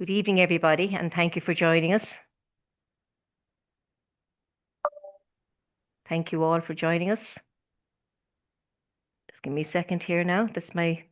Good evening, everybody, and thank you for joining us. Thank you all for joining us. Just give me a second here now. That's my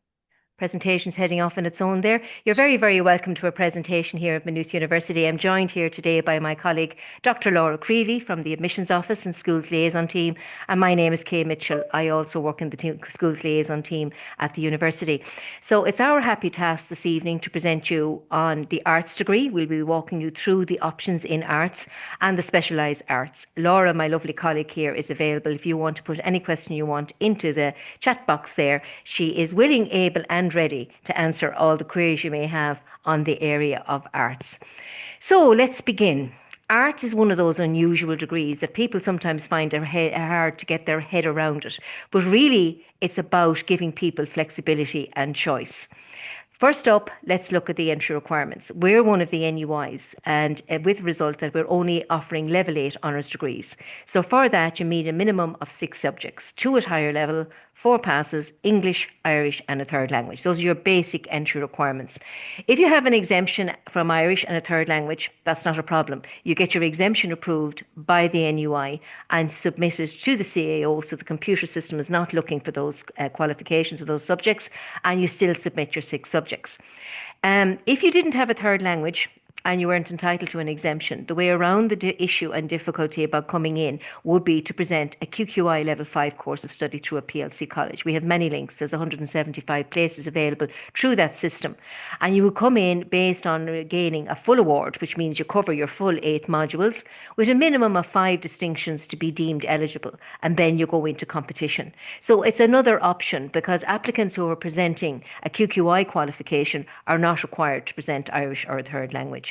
presentation's heading off on its own there. You're very, very welcome to a presentation here at Maynooth University. I'm joined here today by my colleague, Dr. Laura Creevy from the Admissions Office and Schools Liaison Team. And my name is Kay Mitchell. I also work in the Schools Liaison Team at the University. So it's our happy task this evening to present you on the arts degree. We'll be walking you through the options in arts and the specialised arts. Laura, my lovely colleague here, is available if you want to put any question you want into the chat box there. She is willing, able and ready to answer all the queries you may have on the area of arts. So let's begin. Arts is one of those unusual degrees that people sometimes find hard to get their head around it, but really it's about giving people flexibility and choice. First up, let's look at the entry requirements. We're one of the NUIs, and with the result that we're only offering level 8 honours degrees. So for that, you need a minimum of 6 subjects, 2 at higher level, 4 passes, English, Irish and a third language. Those are your basic entry requirements. If you have an exemption from Irish and a third language, that's not a problem. You get your exemption approved by the NUI and submitted to the CAO, so the computer system is not looking for those qualifications or those subjects, and you still submit your 6 subjects. If you didn't have a third language, and you weren't entitled to an exemption, the way around the issue and difficulty about coming in would be to present a QQI level 5 course of study through a PLC college. We have many links. There's 175 places available through that system. And you would come in based on gaining a full award, which means you cover your full 8 modules with a minimum of 5 distinctions to be deemed eligible. And then you go into competition. So it's another option because applicants who are presenting a QQI qualification are not required to present Irish or a third language.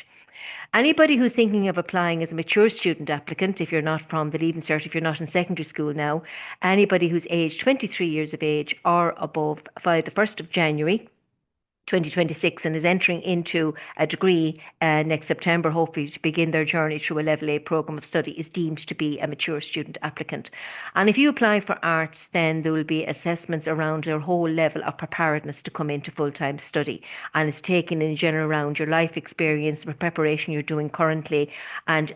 Anybody who's thinking of applying as a mature student applicant, if you're not from the Leaving Cert, if you're not in secondary school now, anybody who's aged 23 years of age or above by the 1st of January 2026 and is entering into a degree next September, hopefully to begin their journey through a level 8 programme of study, is deemed to be a mature student applicant. And if you apply for arts, then there will be assessments around your whole level of preparedness to come into full-time study. And it's taken in general around your life experience, the preparation you're doing currently, and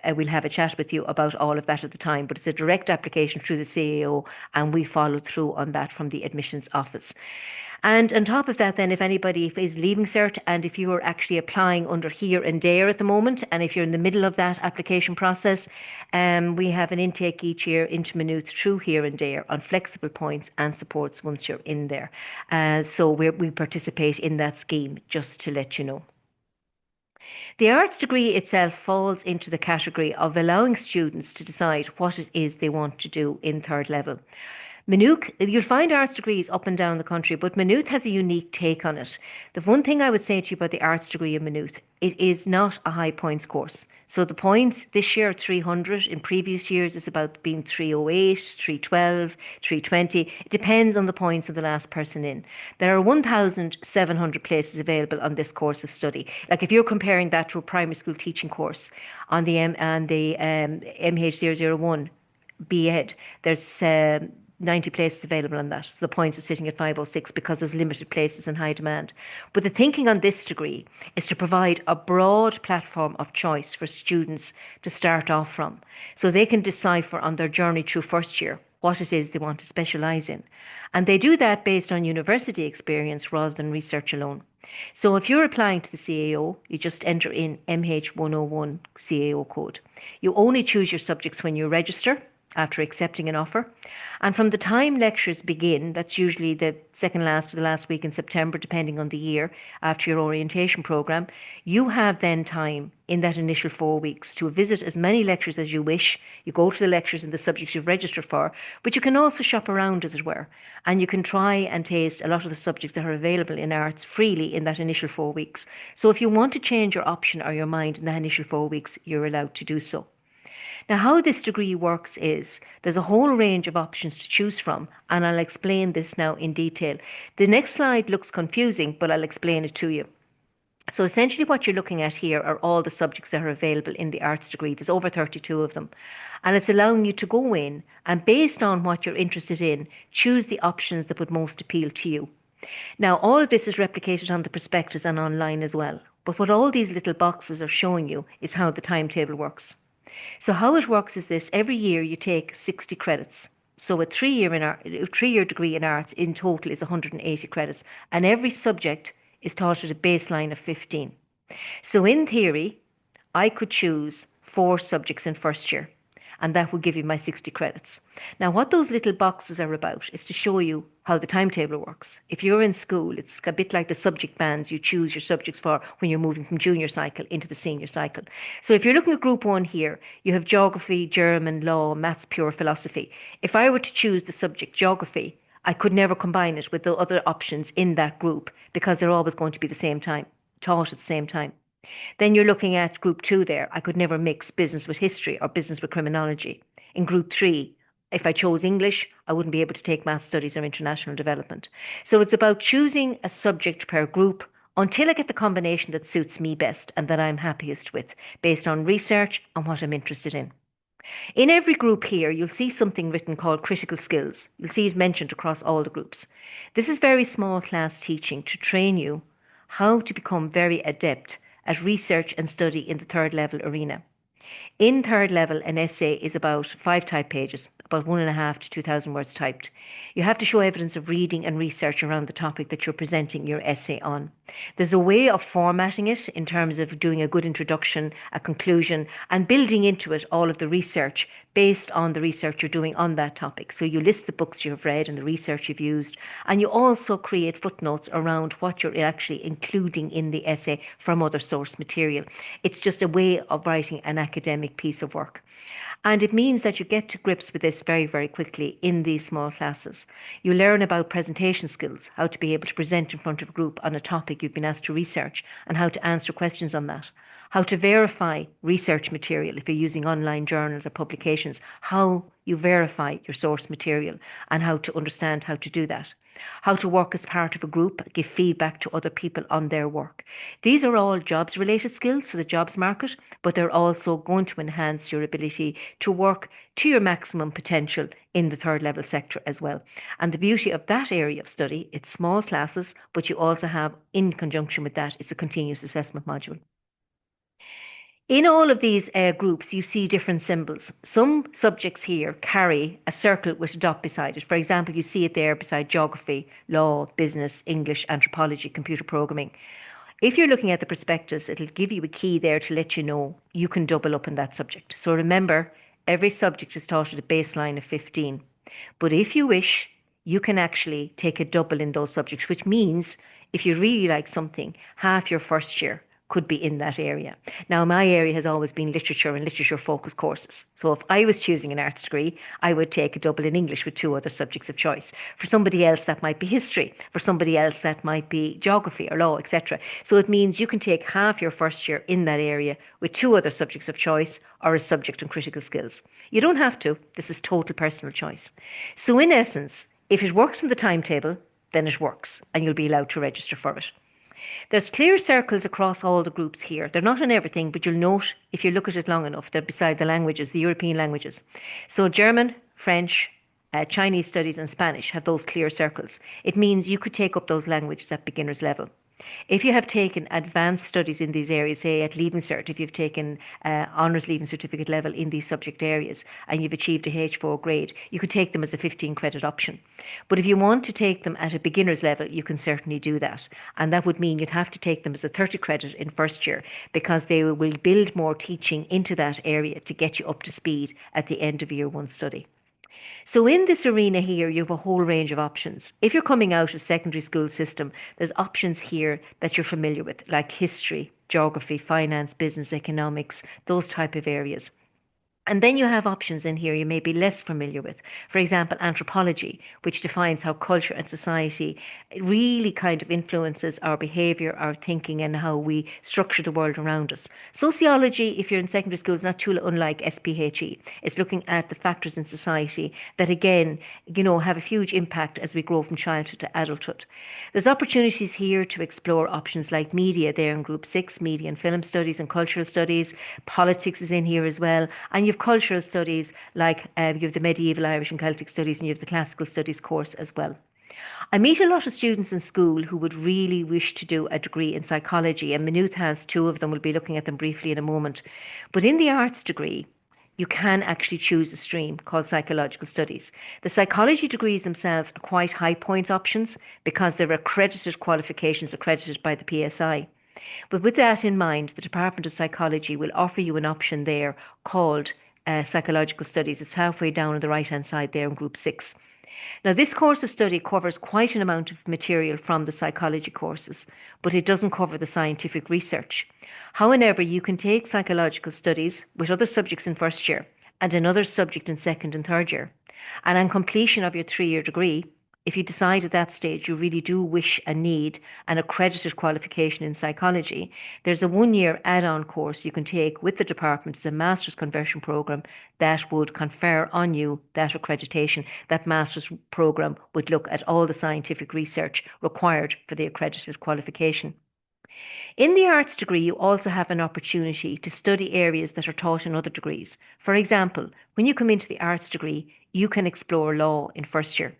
we'll have a chat with you about all of that at the time. But it's a direct application through the CAO, and we follow through on that from the admissions office. And on top of that, then, if anybody is leaving cert and if you are actually applying under here and there at the moment, and if you're in the middle of that application process, we have an intake each year into Maynooth through here and there on flexible points and supports once you're in there. So we participate in that scheme, just to let you know. The arts degree itself falls into the category of allowing students to decide what it is they want to do in third level. Maynooth, you'll find arts degrees up and down the country, but Maynooth has a unique take on it. The one thing I would say to you about the arts degree in Maynooth, it is not a high points course. So the points this year are 300. In previous years, it's about being 308, 312, 320. It depends on the points of the last person in. There are 1,700 places available on this course of study. Like if you're comparing that to a primary school teaching course on the MH101 BEd, there's 90 places available on that. So the points are sitting at 506 because there's limited places in high demand. But the thinking on this degree is to provide a broad platform of choice for students to start off from. So they can decipher on their journey through first year what it is they want to specialise in. And they do that based on university experience rather than research alone. So if you're applying to the CAO, you just enter in MH101 CAO code. You only choose your subjects when you register after accepting an offer. And from the time lectures begin, that's usually the second last to the last week in September, depending on the year, after your orientation programme, you have then time in that initial 4 weeks to visit as many lectures as you wish. You go to the lectures and the subjects you've registered for, but you can also shop around, as it were, and you can try and taste a lot of the subjects that are available in arts freely in that initial 4 weeks. So if you want to change your option or your mind in that initial 4 weeks, you're allowed to do so. Now, how this degree works is there's a whole range of options to choose from, and I'll explain this now in detail. The next slide looks confusing, but I'll explain it to you. So essentially what you're looking at here are all the subjects that are available in the arts degree. There's over 32 of them. And it's allowing you to go in and based on what you're interested in, choose the options that would most appeal to you. Now, all of this is replicated on the prospectus and online as well. But what all these little boxes are showing you is how the timetable works. So how it works is this: every year you take 60 credits. So a 3-year degree in arts in total is 180 credits, and every subject is taught at a baseline of 15. So in theory, I could choose 4 subjects in first year, and that would give you my 60 credits. Now, what those little boxes are about is to show you how the timetable works. If you're in school, it's a bit like the subject bands you choose your subjects for when you're moving from junior cycle into the senior cycle. So if you're looking at group 1 here, you have geography, German, law, maths, pure philosophy. If I were to choose the subject geography, I could never combine it with the other options in that group because they're always going to be the same time, taught at the same time. Then you're looking at group 2 there. I could never mix business with history or business with criminology. In group 3, if I chose English, I wouldn't be able to take math studies or international development. So it's about choosing a subject per group until I get the combination that suits me best and that I'm happiest with, based on research and what I'm interested in. In every group here, you'll see something written called critical skills. You'll see it mentioned across all the groups. This is very small class teaching to train you how to become very adept at research and study in the third level arena. In third level, an essay is about 5 type pages, about 1.5 to 2,000 words typed. You have to show evidence of reading and research around the topic that you're presenting your essay on. There's a way of formatting it in terms of doing a good introduction, a conclusion, and building into it all of the research based on the research you're doing on that topic. So you list the books you have read and the research you've used, and you also create footnotes around what you're actually including in the essay from other source material. It's just a way of writing an academic piece of work. And it means that you get to grips with this very, very quickly in these small classes. You learn about presentation skills, how to be able to present in front of a group on a topic you've been asked to research, and how to answer questions on that. How to verify research material if you're using online journals or publications, how you verify your source material, and how to understand how to do that. How to work as part of a group, give feedback to other people on their work. These are all jobs related skills for the jobs market, but they're also going to enhance your ability to work to your maximum potential in the third level sector as well. And the beauty of that area of study, it's small classes, but you also have, in conjunction with that, it's a continuous assessment module. In all of these groups, you see different symbols. Some subjects here carry a circle with a dot beside it. For example, you see it there beside geography, law, business, English, anthropology, computer programming. If you're looking at the prospectus, it'll give you a key there to let you know you can double up in that subject. So remember, every subject is taught at a baseline of 15. But if you wish, you can actually take a double in those subjects, which means if you really like something, half your first year could be in that area. Now, my area has always been literature and literature focused courses. So if I was choosing an arts degree, I would take a double in English with 2 other subjects of choice. For somebody else, that might be history. For somebody else, that might be geography or law, etc. So it means you can take half your first year in that area with 2 other subjects of choice or a subject on critical skills. You don't have to. This is total personal choice. So in essence, if it works in the timetable, then it works and you'll be allowed to register for it. There's clear circles across all the groups here. They're not on everything, but you'll note if you look at it long enough, they're beside the languages, the European languages. So German, French, Chinese studies and Spanish have those clear circles. It means you could take up those languages at beginner's level. If you have taken advanced studies in these areas, say at Leaving Cert, if you've taken honours Leaving Certificate level in these subject areas and you've achieved a H4 grade, you could take them as a 15 credit option. But if you want to take them at a beginner's level, you can certainly do that. And that would mean you'd have to take them as a 30 credit in first year because they will build more teaching into that area to get you up to speed at the end of year 1 study. So in this arena here, you have a whole range of options. If you're coming out of secondary school system, there's options here that you're familiar with, like history, geography, finance, business, economics, those type of areas. And then you have options in here you may be less familiar with. For example, anthropology, which defines how culture and society really kind of influences our behaviour, our thinking, and how we structure the world around us. Sociology, if you're in secondary school, is not too unlike SPHE. It's looking at the factors in society that, again, have a huge impact as we grow from childhood to adulthood. There's opportunities here to explore options like media there in Group 6, media and film studies and cultural studies. Politics is in here as well. And you've cultural studies like you have the medieval Irish and Celtic studies and you have the classical studies course as well. I meet a lot of students in school who would really wish to do a degree in psychology, and Maynooth has two of them. We'll be looking at them briefly in a moment. But in the arts degree, you can actually choose a stream called psychological studies. The psychology degrees themselves are quite high points options because they're accredited qualifications accredited by the PSI. But with that in mind, the Department of Psychology will offer you an option there called psychological studies. It's halfway down on the right hand side there in group 6. Now, this course of study covers quite an amount of material from the psychology courses, but it doesn't cover the scientific research. However, you can take psychological studies with other subjects in first year and another subject in second and third year. And on completion of your 3-year degree, if you decide at that stage you really do wish and need an accredited qualification in psychology, there's a 1-year add-on course you can take with the department. It's a master's conversion programme that would confer on you that accreditation. That master's programme would look at all the scientific research required for the accredited qualification. In the arts degree, you also have an opportunity to study areas that are taught in other degrees. For example, when you come into the arts degree, you can explore law in first year.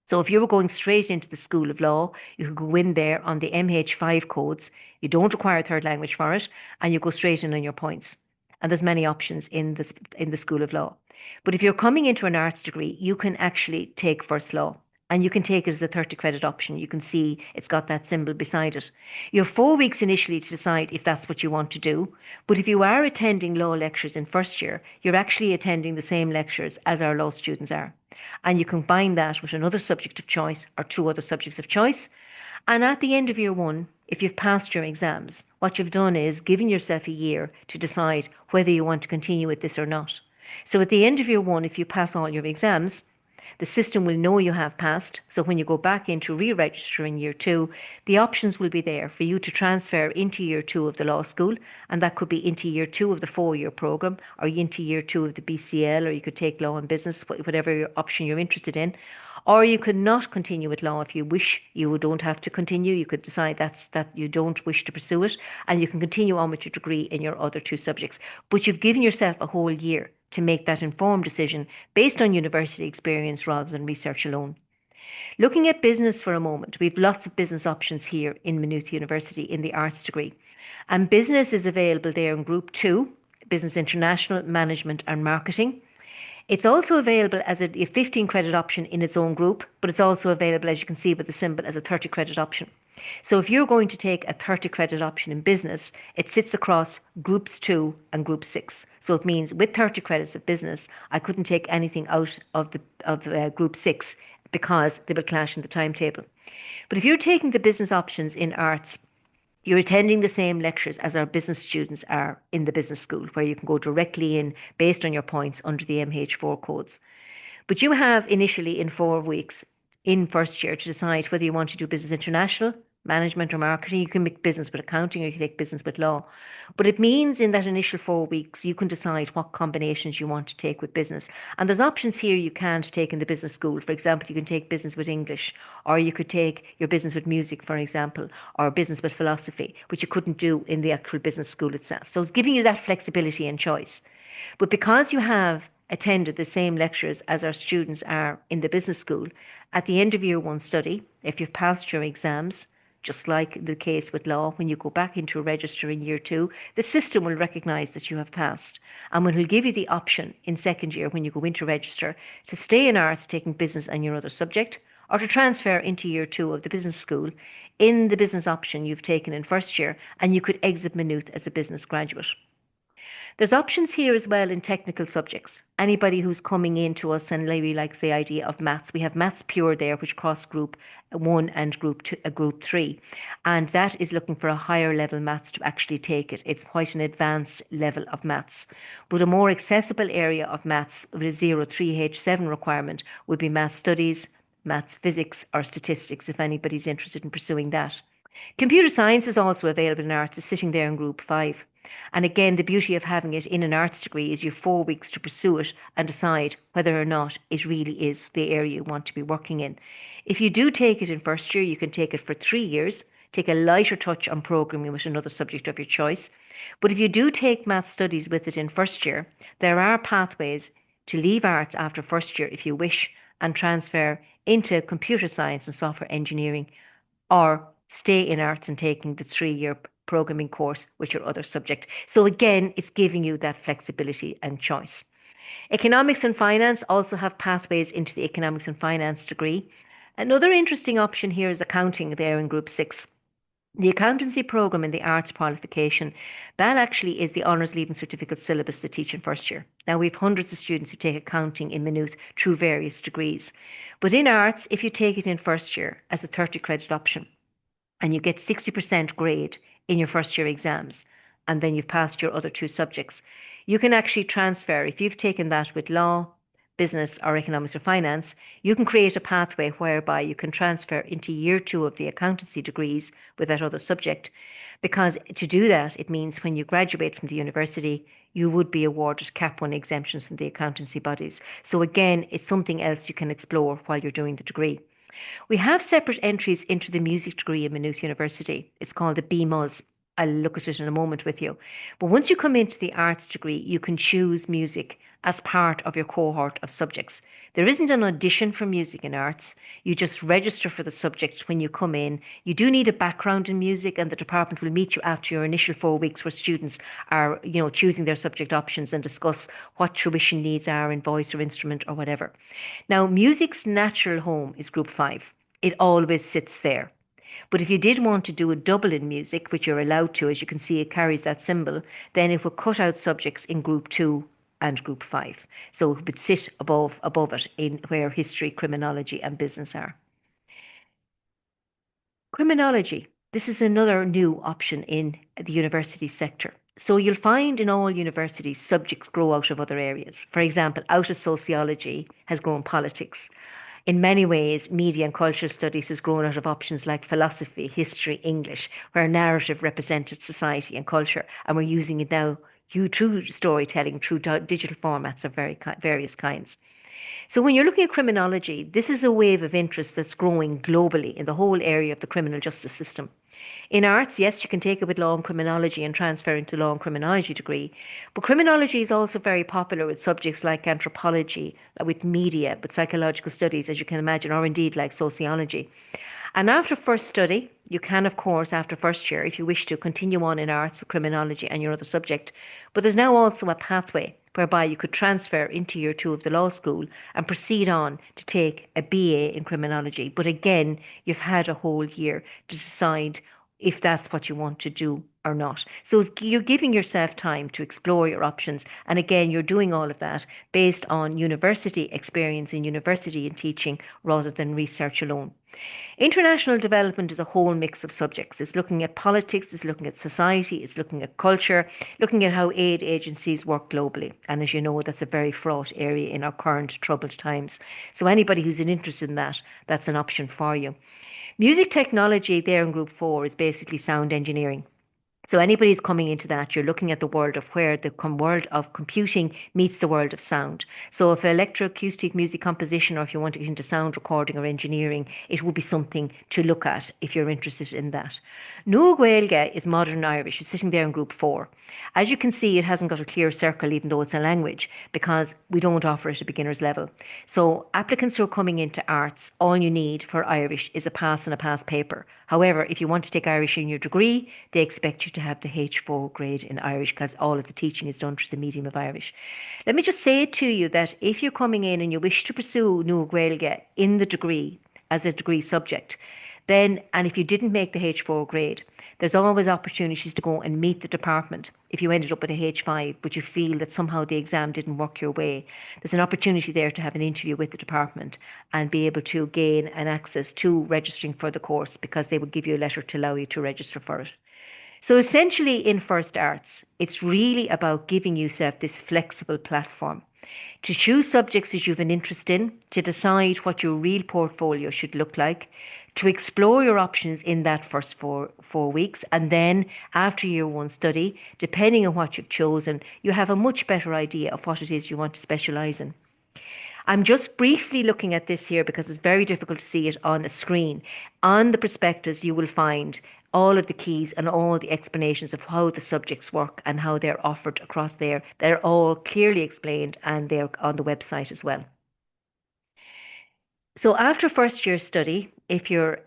So if you were going straight into the School of Law, you could go in there on the MH5 codes. You don't require a third language for it, and you go straight in on your points. And there's many options in the School of Law. But if you're coming into an arts degree, you can actually take First Law. And you can take it as a 30 credit option. You can see it's got that symbol beside it. You have 4 weeks initially to decide if that's what you want to do. But if you are attending law lectures in first year, you're actually attending the same lectures as our law students are. And you combine that with another subject of choice or 2 other subjects of choice. And at the end of year 1, if you've passed your exams, what you've done is given yourself a year to decide whether you want to continue with this or not. So at the end of year 1, if you pass all your exams, the system will know you have passed. So when you go back in to re-register in year 2, the options will be there for you to transfer into year 2 of the law school. And that could be into year 2 of the 4-year programme, or into year 2 of the BCL, or you could take law and business, whatever option you're interested in. Or you could not continue with law if you wish. You don't have to continue. You could decide that you don't wish to pursue it, and you can continue on with your degree in your other 2 subjects. But you've given yourself a whole year to make that informed decision based on university experience rather than research alone. Looking at business for a moment, we've lots of business options here in Maynooth University in the arts degree. And business is available there in Group 2, Business International, Management and Marketing. It's also available as a 15 credit option in its own group, but it's also available, as you can see by the symbol, as a 30 credit option. So if you're going to take a 30 credit option in business, it sits across groups 2 and group 6. So it means with 30 credits of business, I couldn't take anything out of group 6 because they would clash in the timetable. But if you're taking the business options in arts, you're attending the same lectures as our business students are in the business school, where you can go directly in based on your points under the MH4 codes. But you have initially in 4 weeks in first year to decide whether you want to do business international, management or marketing. You can make business with accounting, or you can take business with law. But it means in that initial 4 weeks, you can decide what combinations you want to take with business. And there's options here you can't take in the business school. For example, you can take business with English, or you could take your business with music, for example, or business with philosophy, which you couldn't do in the actual business school itself. So it's giving you that flexibility and choice. But because you have attended the same lectures as our students are in the business school, at the end of year 1 study, if you've passed your exams, just like the case with law, when you go back into a register in year 2, the system will recognise that you have passed, and will give you the option in second year when you go into register to stay in arts taking business and your other subject, or to transfer into year 2 of the business school in the business option you've taken in first year, and you could exit Maynooth as a business graduate. There's options here as well in technical subjects. Anybody who's coming in to us and really likes the idea of maths, we have maths pure there, which cross group 1 and group 3, and that is looking for a higher level maths to actually take it. It's quite an advanced level of maths, but a more accessible area of maths with a 03H7 requirement would be maths studies, maths physics or statistics, if anybody's interested in pursuing that. Computer science is also available in arts, is sitting there in group 5. And again, the beauty of having it in an arts degree is you have 4 weeks to pursue it and decide whether or not it really is the area you want to be working in. If you do take it in first year, you can take it for 3 years, take a lighter touch on programming with another subject of your choice. But if you do take math studies with it in first year, there are pathways to leave arts after first year if you wish, and transfer into computer science and software engineering, or stay in arts and taking the 3-year programming course with your other subject. So again, it's giving you that flexibility and choice. Economics and finance also have pathways into the economics and finance degree. Another interesting option here is accounting there in Group 6. The accountancy program in the arts qualification, that actually is the honours leaving certificate syllabus they teach in first year. Now we have hundreds of students who take accounting in Maynooth through various degrees. But in arts, if you take it in first year as a 30 credit option and you get 60% grade in your first year exams, and then you've passed your other 2 subjects, you can actually transfer, if you've taken that with law, business or economics or finance, you can create a pathway whereby you can transfer into year 2 of the accountancy degrees with that other subject. Because to do that, it means when you graduate from the university, you would be awarded Cap 1 exemptions from the accountancy bodies. So again, it's something else you can explore while you're doing the degree. We have separate entries into the music degree in Maynooth University. It's called the BMUS. I'll look at it in a moment with you. But once you come into the arts degree, you can choose music as part of your cohort of subjects. There isn't an audition for music in arts. You just register for the subject when you come in. You do need a background in music, and the department will meet you after your initial 4 weeks where students are, choosing their subject options and discuss what tuition needs are in voice or instrument or whatever. Now, music's natural home is Group 5. It always sits there. But if you did want to do a double in music, which you're allowed to, as you can see, it carries that symbol, then it would cut out subjects in Group 2 and Group 5. So it would sit above it in where history, criminology and business are. Criminology. This is another new option in the university sector. So you'll find in all universities subjects grow out of other areas. For example, out of sociology has grown politics. In many ways, media and cultural studies has grown out of options like philosophy, history, English, where narrative represented society and culture, and we're using it now through storytelling, through digital formats of various kinds. So when you're looking at criminology, this is a wave of interest that's growing globally in the whole area of the criminal justice system. In arts, yes, you can take it with law and criminology and transfer into law and criminology degree. But criminology is also very popular with subjects like anthropology, with media, with psychological studies, as you can imagine, or indeed like sociology. And after first study, you can, of course, after first year, if you wish to, continue on in arts with criminology and your other subject. But there's now also a pathway whereby you could transfer into year 2 of the law school and proceed on to take a BA in criminology. But again, you've had a whole year to decide if that's what you want to do or not. So you're giving yourself time to explore your options. And again, you're doing all of that based on university experience in university and teaching rather than research alone. International development is a whole mix of subjects. It's looking at politics, it's looking at society, it's looking at culture, looking at how aid agencies work globally. And as you know, that's a very fraught area in our current troubled times. So anybody who's interested in that, that's an option for you. Music technology there in Group 4 is basically sound engineering. So anybody's coming into that, you're looking at the world of where the world of computing meets the world of sound. So if electroacoustic music composition, or if you want to get into sound recording or engineering, it would be something to look at if you're interested in that. Nua Gaeilge is modern Irish. It's sitting there in Group 4. As you can see, it hasn't got a clear circle, even though it's a language, because we don't offer it at beginner's level. So applicants who are coming into arts, all you need for Irish is a pass and a pass paper. However, if you want to take Irish in your degree, they expect you to have the H4 grade in Irish because all of the teaching is done through the medium of Irish. Let me just say to you that if you're coming in and you wish to pursue Nua Gaeilge in the degree as a degree subject, then, and if you didn't make the H4 grade, there's always opportunities to go and meet the department. If you ended up with a H5, but you feel that somehow the exam didn't work your way, there's an opportunity there to have an interview with the department and be able to gain an access to registering for the course, because they would give you a letter to allow you to register for it. So essentially in First Arts, it's really about giving yourself this flexible platform to choose subjects that you've an interest in, to decide what your real portfolio should look like, to explore your options in that first four weeks, and then after year 1 study, depending on what you've chosen, you have a much better idea of what it is you want to specialise in. I'm just briefly looking at this here because it's very difficult to see it on a screen. On the prospectus, you will find all of the keys and all the explanations of how the subjects work and how they're offered across there. They're all clearly explained and they're on the website as well. So after first year study, if you're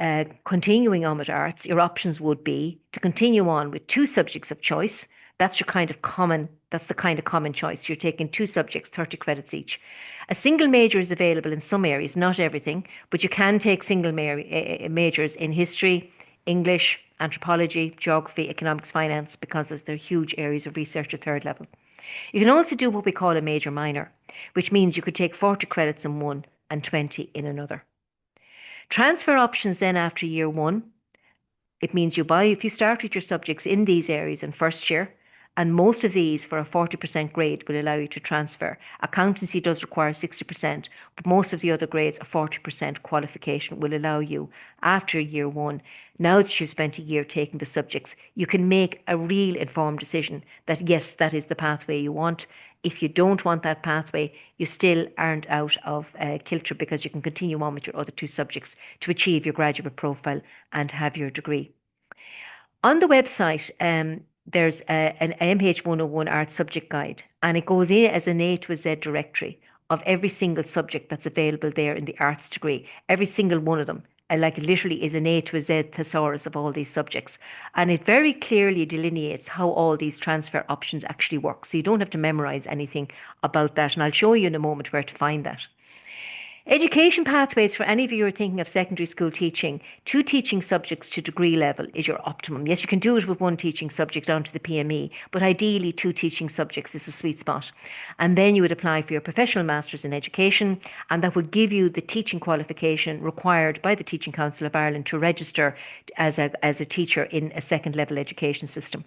continuing on with arts, your options would be to continue on with two subjects of choice. That's the kind of common choice. You're taking two subjects, 30 credits each. A single major is available in some areas, not everything, but you can take majors in history, English, anthropology, geography, economics, finance, because they're huge areas of research at third level. You can also do what we call a major minor, which means you could take 40 credits in one and 20 in another. Transfer options then after year one, it means if you start with your subjects in these areas in first year, and most of these for a 40% grade will allow you to transfer. Accountancy does require 60%, but most of the other grades, a 40% qualification will allow you after year one. Now that you've spent a year taking the subjects, you can make a real informed decision that yes, that is the pathway you want. If you don't want that pathway, you still aren't out of kilter because you can continue on with your other two subjects to achieve your graduate profile and have your degree. On the website, there's an MH101 art subject guide, and it goes in as an A to a Z directory of every single subject that's available there in the arts degree. Every single one of them, like literally, is an A to a Z thesaurus of all these subjects. And it very clearly delineates how all these transfer options actually work. So you don't have to memorize anything about that. And I'll show you in a moment where to find that. Education pathways for any of you who are thinking of secondary school teaching, two teaching subjects to degree level is your optimum. Yes, you can do it with one teaching subject onto the PME, but ideally two teaching subjects is the sweet spot. And then you would apply for your professional masters in education, and that would give you the teaching qualification required by the Teaching Council of Ireland to register as a teacher in a second level education system.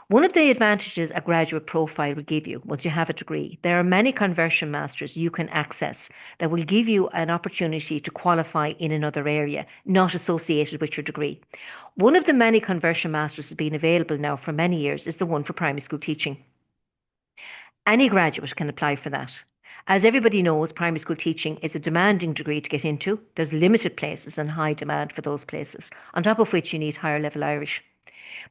One of the advantages a graduate profile will give you once you have a degree, there are many conversion masters you can access that will give you an opportunity to qualify in another area not associated with your degree. One of the many conversion masters has been available now for many years is the one for primary school teaching. Any graduate can apply for that. As everybody knows, primary school teaching is a demanding degree to get into. There's limited places and high demand for those places, on top of which you need higher level Irish.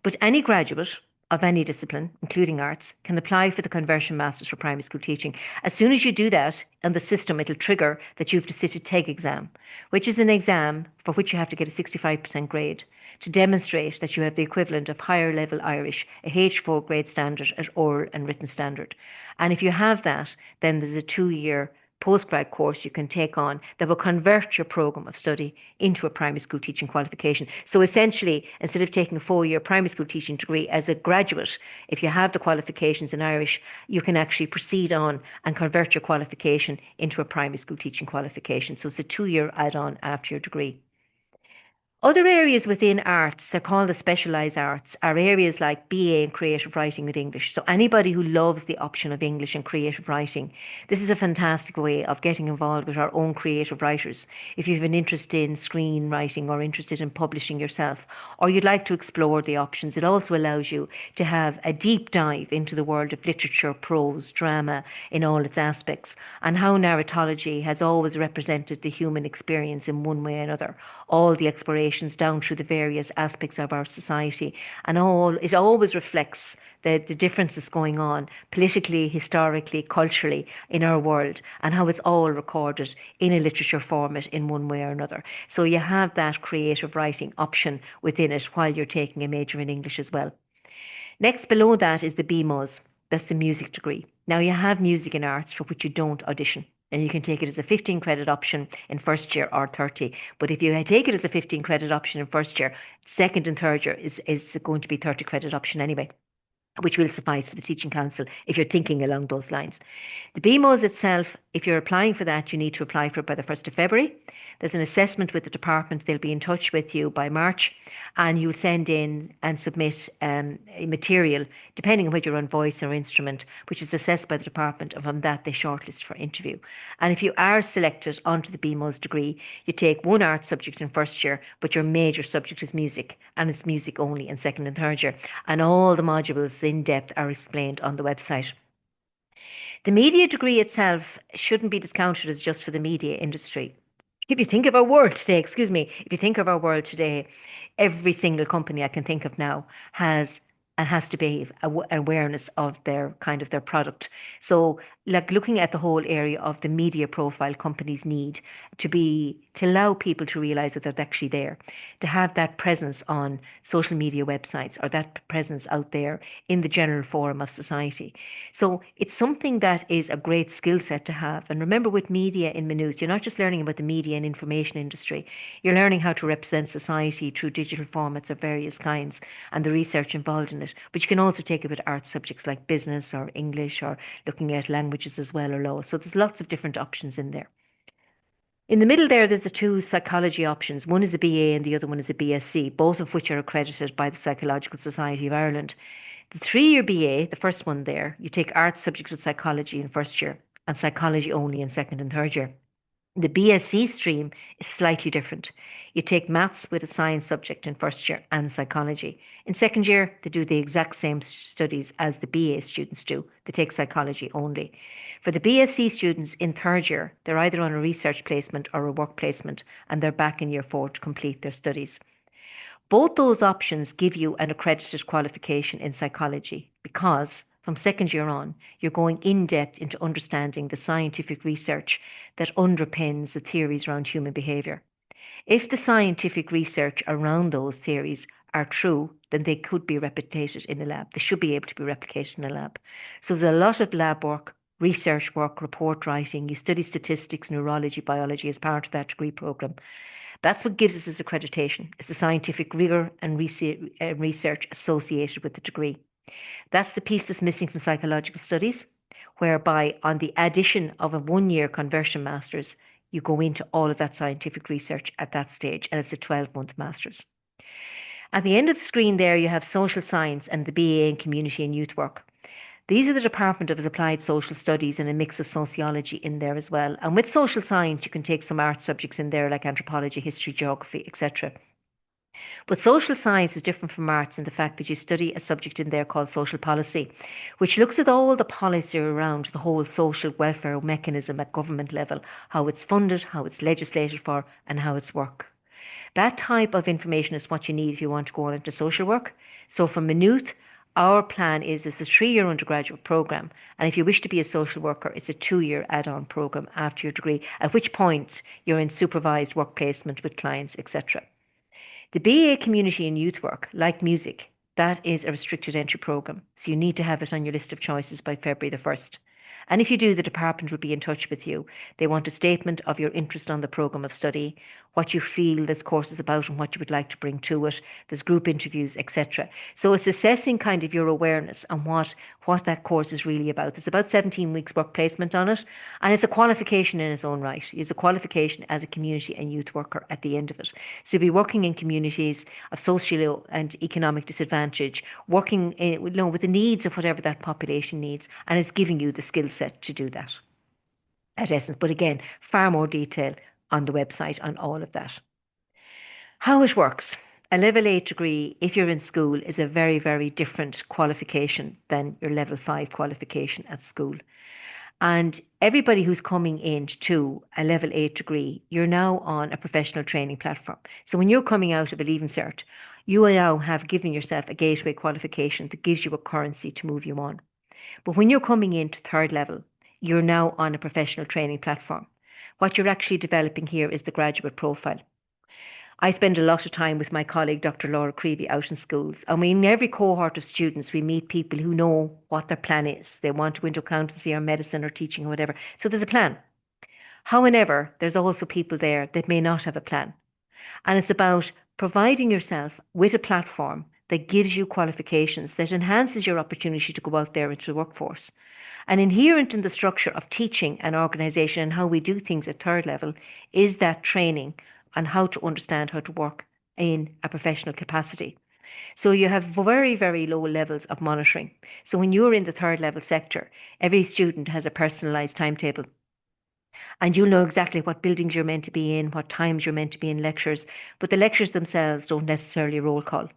But any graduate of any discipline, including arts, can apply for the conversion masters for primary school teaching. As soon as you do that, in the system, it'll trigger that you have to sit a TEG exam, which is an exam for which you have to get a 65% grade to demonstrate that you have the equivalent of higher level Irish, a H4 grade standard at oral and written standard. And if you have that, then there's a 2-year postgrad course you can take on that will convert your programme of study into a primary school teaching qualification. So essentially, instead of taking a 4-year primary school teaching degree as a graduate, if you have the qualifications in Irish, you can actually proceed on and convert your qualification into a primary school teaching qualification. So it's a 2-year add-on after your degree. Other areas within arts, they're called the specialised arts, are areas like BA in creative writing with English. So anybody who loves the option of English and creative writing, this is a fantastic way of getting involved with our own creative writers. If you have an interest in screenwriting or interested in publishing yourself, or you'd like to explore the options, it also allows you to have a deep dive into the world of literature, prose, drama in all its aspects, and how narratology has always represented the human experience in one way or another. All the explorations down through the various aspects of our society, and it always reflects the differences going on politically, historically, culturally in our world, and how it's all recorded in a literature format in one way or another. So you have that creative writing option within it while you're taking a major in English as well. Next below that is the BMOS. That's the music degree. Now you have music and arts for which you don't audition. And you can take it as a 15 credit option in first year or 30. But if you take it as a 15 credit option in first year, second and third year is going to be 30 credit option anyway, which will suffice for the Teaching Council if you're thinking along those lines. The BMOS itself, if you're applying for that, you need to apply for it by the 1st of February. There's an assessment with the department. They'll be in touch with you by March, and you send in and submit material, depending on whether you're on voice or instrument, which is assessed by the department, and from that they shortlist for interview. And if you are selected onto the BMOS degree, you take one art subject in first year, but your major subject is music, and it's music only in second and third year. And all the modules in depth are explained on the website. The media degree itself shouldn't be discounted as just for the media industry. If you think of our world today, if you think of our world today, every single company I can think of now has and has to be awareness of their their product. So like looking at the whole area of the media profile companies need to allow people to realize that they're actually there, to have that presence on social media websites or that presence out there in the general forum of society. So it's something that is a great skill set to have. And remember, with media in Maynooth, you're not just learning about the media and information industry, you're learning how to represent society through digital formats of various kinds and the research involved in it. But you can also take it with art subjects like business or English, or looking at languages as well, or law. So there's lots of different options in there. In the middle there, there's the two psychology options. One is a BA and the other one is a BSc, both of which are accredited by the Psychological Society of Ireland. The 3-year BA, the first one there, you take art subjects with psychology in first year and psychology only in second and third year. The BSc stream is slightly different. You take maths with a science subject in first year and psychology. In second year, they do the exact same studies as the BA students do. They take psychology only. For the BSc students in third year, they're either on a research placement or a work placement, and they're back in year 4 to complete their studies. Both those options give you an accredited qualification in psychology because from second year on, you're going in depth into understanding the scientific research that underpins the theories around human behaviour. If the scientific research around those theories are true, then they could be replicated in a lab. They should be able to be replicated in a lab. So there's a lot of lab work, research work, report writing. You study statistics, neurology, biology as part of that degree programme. That's what gives us this accreditation. It's the scientific rigour and research associated with the degree. That's the piece that's missing from psychological studies, whereby on the addition of a 1-year conversion master's, you go into all of that scientific research at that stage, and it's a 12-month master's. At the end of the screen there, you have social science and the BA in community and youth work. These are the Department of Applied Social Studies and a mix of sociology in there as well. And with social science, you can take some art subjects in there like anthropology, history, geography, etc. But social science is different from arts in the fact that you study a subject in there called social policy, which looks at all the policy around the whole social welfare mechanism at government level, how it's funded, how it's legislated for, and how it's worked. That type of information is what you need if you want to go on into social work. So from Maynooth, our plan is it's a 3-year undergraduate programme, and if you wish to be a social worker, it's a 2-year add-on programme after your degree, at which point you're in supervised work placement with clients, etc. The BA Community and Youth Work, like music, that is a restricted entry programme, so you need to have it on your list of choices by February the 1st. And if you do, the department will be in touch with you. They want a statement of your interest on the programme of study, what you feel this course is about and what you would like to bring to it. There's group interviews, etc. So it's assessing kind of your awareness on what that course is really about. There's about 17 weeks work placement on it, and it's a qualification in its own right. It's a qualification as a community and youth worker at the end of it. So you'll be working in communities of social and economic disadvantage, working with the needs of whatever that population needs, and it's giving you the skill set to do that at essence. But again, far more detail on the website on all of that. How it works. A level 8 degree, if you're in school, is a very, very different qualification than your level 5 qualification at school. And everybody who's coming into a level 8 degree, you're now on a professional training platform. So when you're coming out of a Leaving Cert, you now have given yourself a gateway qualification that gives you a currency to move you on. But when you're coming into third level, you're now on a professional training platform. What you're actually developing here is the graduate profile. I spend a lot of time with my colleague, Dr. Laura Creevy, out in schools. I mean, in every cohort of students, we meet people who know what their plan is. They want to go into accountancy or medicine or teaching or whatever. So there's a plan. However, there's also people there that may not have a plan. And it's about providing yourself with a platform that gives you qualifications, that enhances your opportunity to go out there into the workforce. And inherent in the structure of teaching and organisation and how we do things at third level is that training on how to understand how to work in a professional capacity. So you have very, very low levels of monitoring. So when you're in the third level sector, every student has a personalised timetable. And you'll know exactly what buildings you're meant to be in, what times you're meant to be in lectures, but the lectures themselves don't necessarily roll call.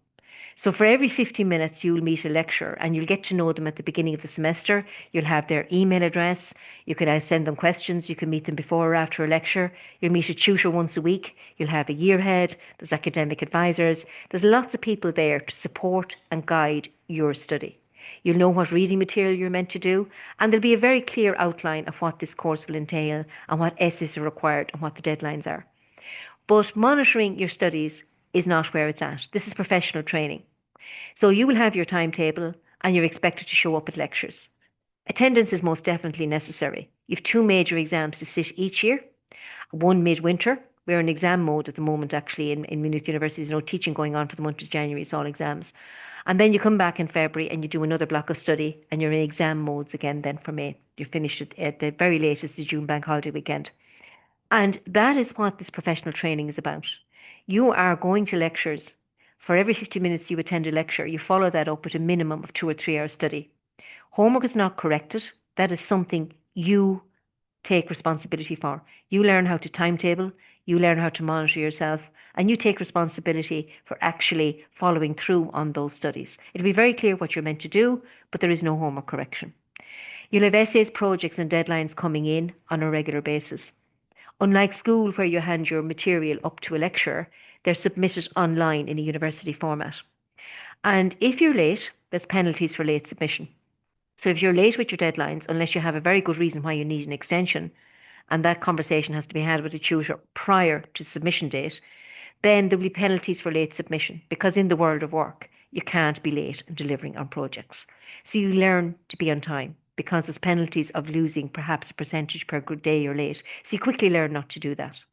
So for every 50 minutes, you'll meet a lecturer and you'll get to know them at the beginning of the semester. You'll have their email address. You can send them questions. You can meet them before or after a lecture. You'll meet a tutor once a week. You'll have a year head. There's academic advisors. There's lots of people there to support and guide your study. You'll know what reading material you're meant to do, and there'll be a very clear outline of what this course will entail and what essays are required and what the deadlines are. But monitoring your studies is not where it's at. This is professional training. So you will have your timetable and you're expected to show up at lectures. Attendance is most definitely necessary. You have two major exams to sit each year, one midwinter. We're in exam mode at the moment, actually, in Maynooth University. There's no teaching going on for the month of January, it's all exams. And then you come back in February and you do another block of study and you're in exam modes again then for May. You're finished at the very latest, the June bank holiday weekend. And that is what this professional training is about. You are going to lectures. For every 50 minutes you attend a lecture, you follow that up with a minimum of 2 or 3 hours study. Homework is not corrected. That is something you take responsibility for. You learn how to timetable, you learn how to monitor yourself, and you take responsibility for actually following through on those studies. It'll be very clear what you're meant to do, but there is no homework correction. You'll have essays, projects, and deadlines coming in on a regular basis. Unlike school, where you hand your material up to a lecturer, they're submitted online in a university format. And if you're late, there's penalties for late submission. So if you're late with your deadlines, unless you have a very good reason why you need an extension, and that conversation has to be had with the tutor prior to submission date, then there'll be penalties for late submission, because in the world of work, you can't be late in delivering on projects. So you learn to be on time, because there's penalties of losing perhaps a percentage per day you're late. So you quickly learn not to do that.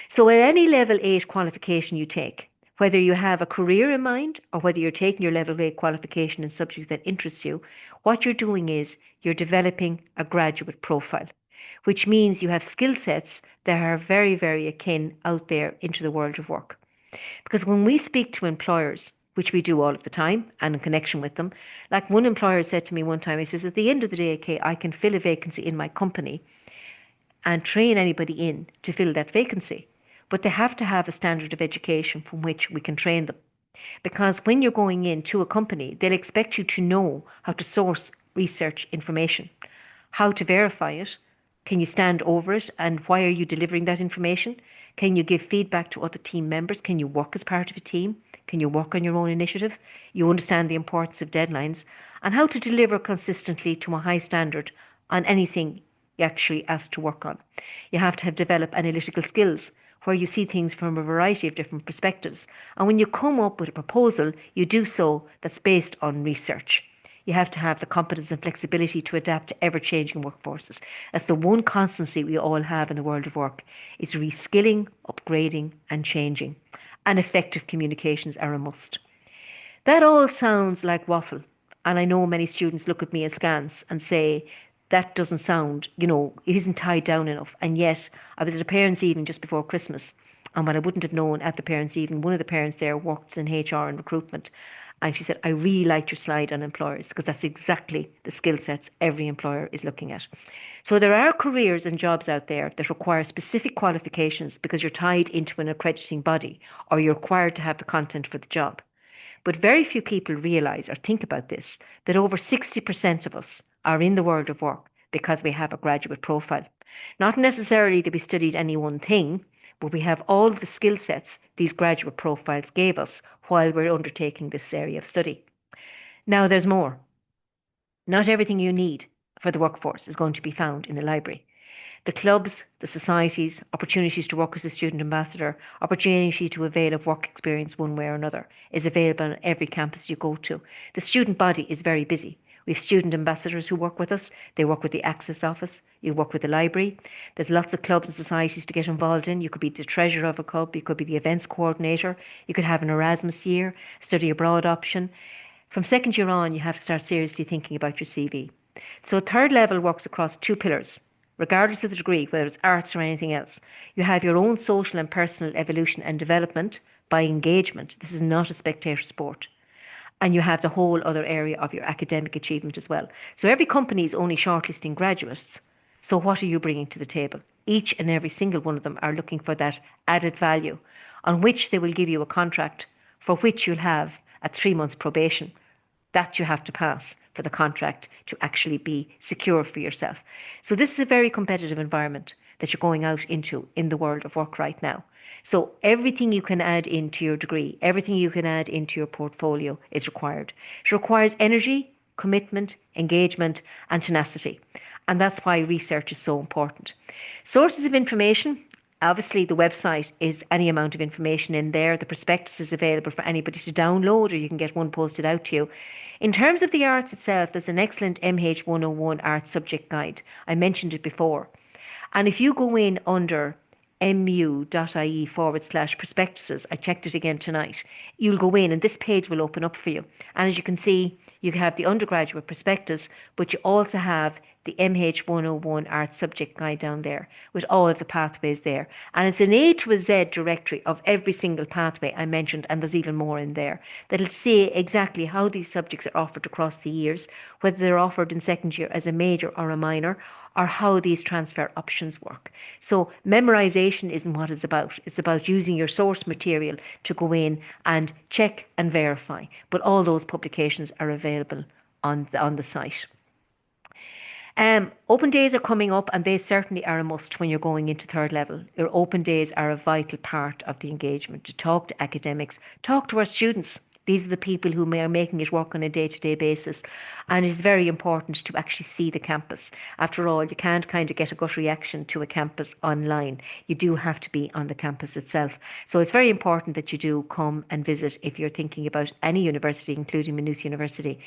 So at any level 8 qualification you take, whether you have a career in mind or whether you're taking your level 8 qualification in subjects that interest you, what you're doing is you're developing a graduate profile, which means you have skill sets that are very, very akin out there into the world of work. Because when we speak to employers, which we do all of the time and in connection with them, like one employer said to me one time, he says, at the end of the day, Kay, I can fill a vacancy in my company and train anybody in to fill that vacancy. But they have to have a standard of education from which we can train them. Because when you're going into a company, they'll expect you to know how to source research information, how to verify it. Can you stand over it? And why are you delivering that information? Can you give feedback to other team members? Can you work as part of a team? Can you work on your own initiative? You understand the importance of deadlines and how to deliver consistently to a high standard on anything you actually asked to work on. You have to have developed analytical skills where you see things from a variety of different perspectives. And when you come up with a proposal, you do so that's based on research. You have to have the competence and flexibility to adapt to ever-changing workforces. That's the one constancy we all have in the world of work, is reskilling, upgrading and changing. And effective communications are a must. That all sounds like waffle. And I know many students look at me askance and say, that doesn't sound, it isn't tied down enough. And yet, I was at a parents' evening just before Christmas. And what I wouldn't have known at the parents' evening, one of the parents there works in HR and recruitment. And she said, I really liked your slide on employers, because that's exactly the skill sets every employer is looking at. So there are careers and jobs out there that require specific qualifications because you're tied into an accrediting body or you're required to have the content for the job. But very few people realise or think about this, that over 60% of us are in the world of work because we have a graduate profile. Not necessarily that we studied any one thing, but we have all the skill sets these graduate profiles gave us while we're undertaking this area of study. Now there's more. Not everything you need for the workforce is going to be found in a library. The clubs, the societies, opportunities to work as a student ambassador, opportunity to avail of work experience one way or another is available on every campus you go to. The student body is very busy. We have student ambassadors who work with us. They work with the Access Office. You work with the library. There's lots of clubs and societies to get involved in. You could be the treasurer of a club. You could be the events coordinator. You could have an Erasmus year, study abroad option. From second year on, you have to start seriously thinking about your CV. So third level works across 2 pillars. Regardless of the degree, whether it's arts or anything else, you have your own social and personal evolution and development by engagement. This is not a spectator sport. And you have the whole other area of your academic achievement as well. So every company is only shortlisting graduates. So what are you bringing to the table? Each and every single one of them are looking for that added value on which they will give you a contract for which you'll have a 3 months probation that you have to pass for the contract to actually be secure for yourself. So this is a very competitive environment. that you're going out into in the world of work right now. So everything you can add into your degree, everything you can add into your portfolio is required. It requires energy, commitment, engagement, and tenacity. And that's why research is so important. Sources of information. Obviously, the website is any amount of information in there. The prospectus is available for anybody to download, or you can get one posted out to you. In terms of the arts itself, there's an excellent MH101 art subject guide. I mentioned it before. And if you go in under mu.ie/prospectuses, I checked it again tonight, you'll go in and this page will open up for you. And as you can see, you have the undergraduate prospectus, but you also have the MH101 art subject guide down there with all of the pathways there. And it's an A to a Z directory of every single pathway I mentioned, and there's even more in there that'll say exactly how these subjects are offered across the years, whether they're offered in second year as a major or a minor, or how these transfer options work. So memorization isn't what it's about. It's about using your source material to go in and check and verify. But all those publications are available on the site. Open days are coming up, and they certainly are a must when you're going into third level. Your open days are a vital part of the engagement, to talk to academics, talk to our students. These are the people who are making it work on a day-to-day basis. And it's very important to actually see the campus. After all, you can't kind of get a gut reaction to a campus online. You do have to be on the campus itself. So it's very important that you do come and visit if you're thinking about any university, including Maynooth University.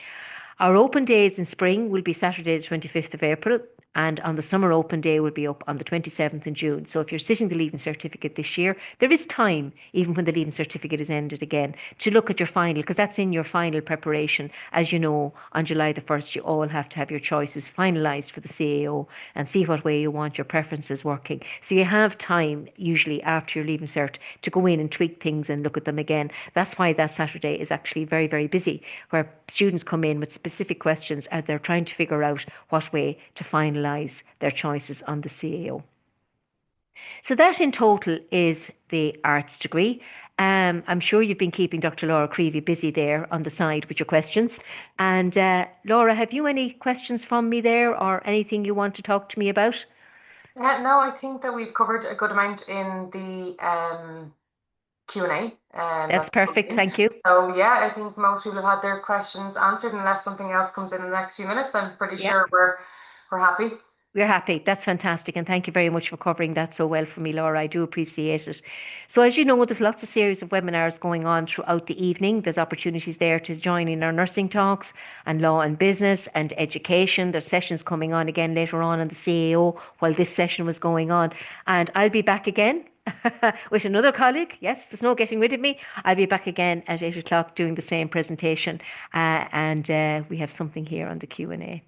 Our open days in spring will be Saturday, the 25th of April, and on the summer open day will be up on the 27th in June. So if you're sitting the Leaving Certificate this year, there is time, even when the Leaving Certificate is ended again, to look at your final, because that's in your final preparation. As you know, on July the 1st, you all have to have your choices finalised for the CAO and see what way you want your preferences working. So you have time, usually after your Leaving Cert, to go in and tweak things and look at them again. That's why that Saturday is actually very, very busy, where students come in with specific questions and they're trying to figure out what way to finalise their choices on the CAO. So that in total is the arts degree. I'm sure you've been keeping Dr. Laura Creevy busy there on the side with your questions. And Laura, have you any questions from me there, or anything you want to talk to me about? No, I think that we've covered a good amount in the Q&A That's that's come perfect. in. Thank you. So yeah, I think most people have had their questions answered unless something else comes in the next few minutes. I'm pretty Yeah. sure we're happy. We're happy. That's fantastic. And thank you very much for covering that so well for me, Laura. I do appreciate it. So, as you know, there's lots of series of webinars going on throughout the evening. There's opportunities there to join in our nursing talks and law and business and education. There's sessions coming on again later on the CAO while this session was going on. And I'll be back again with another colleague. Yes, there's no getting rid of me. I'll be back again at 8 o'clock doing the same presentation. And we have something here on the Q&A.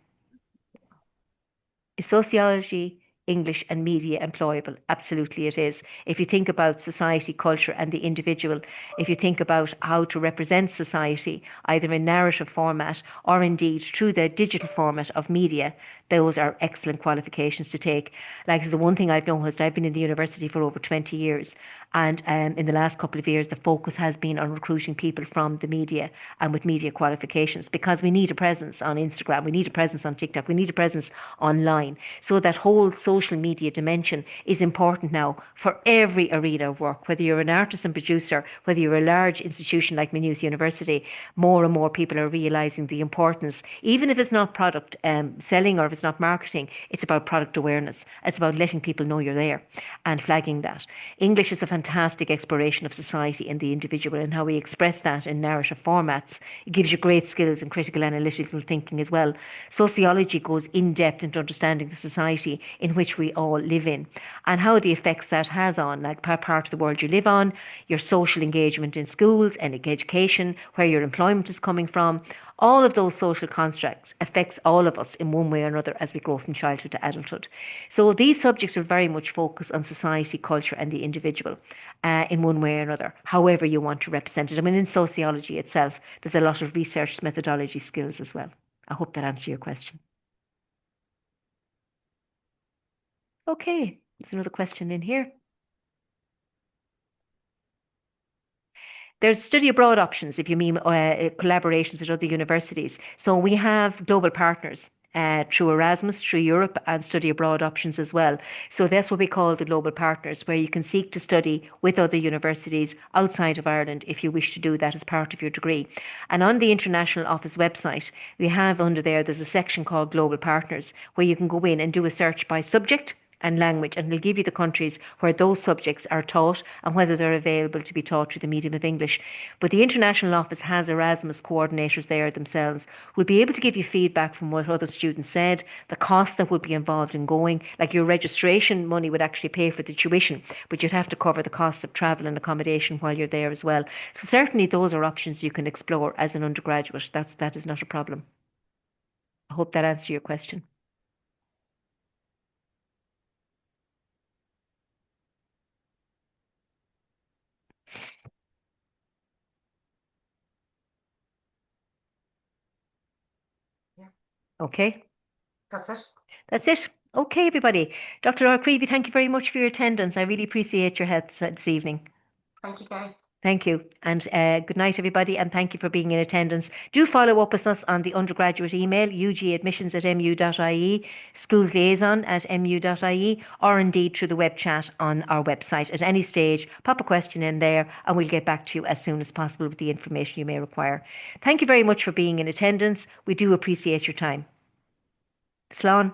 Is sociology, English, and media employable? Absolutely, it is. If you think about society, culture, and the individual, if you think about how to represent society, either in narrative format or indeed through the digital format of media, those are excellent qualifications to take. Like, the one thing I've noticed, I've been in the university for over 20 years, and in the last couple of years, the focus has been on recruiting people from the media and with media qualifications, because we need a presence on Instagram, we need a presence on TikTok, we need a presence online. So that whole social media dimension is important now for every arena of work, whether you're an artist and producer, whether you're a large institution like Maynooth University. More and more people are realising the importance, even if it's not product selling or if it's not marketing, it's about product awareness. It's about letting people know you're there and flagging that. English is a fantastic exploration of society and the individual, and how we express that in narrative formats. It gives you great skills in critical analytical thinking as well. Sociology goes in depth into understanding the society in which we all live in and how the effects that has on, like, part of the world you live on, your social engagement in schools and education, where your employment is coming from. All of those social constructs affects all of us in one way or another as we grow from childhood to adulthood. So these subjects are very much focused on society, culture, and the individual in one way or another, however you want to represent it. I mean, in sociology itself, there's a lot of research methodology skills as well. I hope that answers your question. Okay, there's another question in here. There's study abroad options if you mean collaborations with other universities. So we have global partners. through Erasmus, through Europe, and study abroad options as well. So that's what we call the global partners, where you can seek to study with other universities outside of Ireland if you wish to do that as part of your degree. And on the International Office website, we have under there's a section called Global Partners, where you can go in and do a search by subject and language, and it'll give you the countries where those subjects are taught and whether they're available to be taught through the medium of English. But the International Office has Erasmus coordinators there themselves who will be able to give you feedback from what other students said, the cost that would be involved in going. Like your registration money would actually pay for the tuition, but you'd have to cover the cost of travel and accommodation while you're there as well. So certainly those are options you can explore as an undergraduate. That is not a problem. I hope that answers your question. Yeah, Okay. that's it. That's it. Okay, everybody. Dr. Laura Creevy, thank you very much for your attendance. I really appreciate your help this evening. Thank you, Kay. Thank you. And good night, everybody. And thank you for being in attendance. Do follow up with us on the undergraduate email, ugadmissions@mu.ie, schools liaison@mu.ie, or indeed through the web chat on our website at any stage. Pop a question in there and we'll get back to you as soon as possible with the information you may require. Thank you very much for being in attendance. We do appreciate your time. Slán.